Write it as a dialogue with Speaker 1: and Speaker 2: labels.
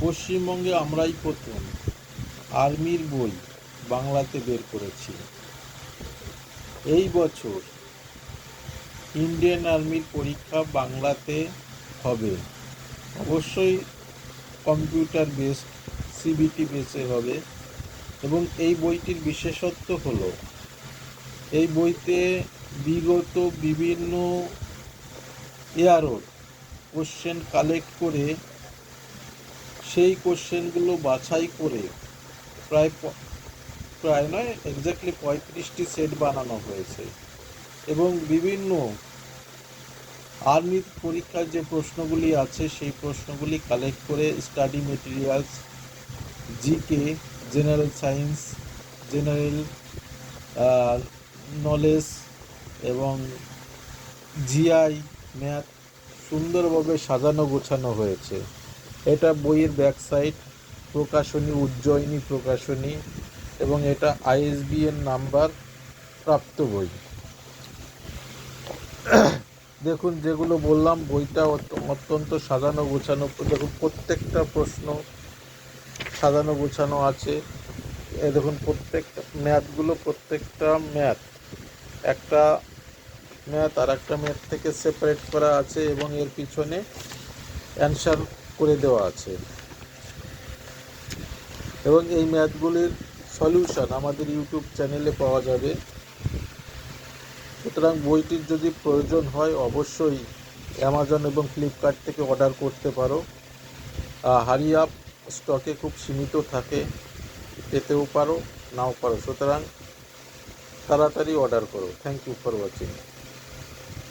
Speaker 1: পশ্চিমবঙ্গে আমরাই প্রথম আর্মির বই বাংলাতে বের করেছি। এই বছর ইন্ডিয়ান আর্মির পরীক্ষা বাংলাতে হবে। অবশ্যই কম্পিউটার বেসড সিবিটি বেসে হবে। এবং এই বইটির বিশেষত্ব হলো এই বইতে বিগত বিভিন্ন ইয়ারও কোশ্চেন কালেক্ট করে সেই কোশ্চেনগুলো বাছাই করে প্রায় প্রায় নয় এক্স্যাক্টলি 35টি সেট বানানো হয়েছে। এবং বিভিন্ন আর্মির পরীক্ষার যে প্রশ্নগুলি আছে সেই প্রশ্নগুলি কালেক্ট করে study materials, GK, general science, general knowledge এবং জিআই, ম্যাথ সুন্দরভাবে সাজানো গোছানো হয়েছে। এটা বইয়ের ব্যাক সাইড, প্রকাশনী উজ্জয়িনী প্রকাশনী, এবং এটা ISBN নাম্বার প্রাপ্ত বই। দেখুন, যেগুলো বললাম বইটা অত্যন্ত সাজানো গোছানো। দেখুন, প্রত্যেকটা প্রশ্ন সাজানো গোছানো আছে। দেখুন, প্রত্যেকটা ম্যাথগুলো, প্রত্যেকটা ম্যাথ একটা ম্যাথ আর একটা ম্যাথ থেকে সেপারেট করা আছে এবং এর পিছনে অ্যান্সার করে দেওয়া আছে। এবং এই ম্যাথগুলির সলিউশন আমাদের ইউটিউব চ্যানেলে পাওয়া যাবে। সুতরাং বইটির যদি প্রয়োজন হয় অবশ্যই অ্যামাজন এবং ফ্লিপকার্ট থেকে অর্ডার করতে পারো। হারি আপ, স্টকে খুব সীমিত থাকে, পেতেও পারো নাও পারো, সুতরাং তাড়াতাড়ি অর্ডার করো। Thank you for watching.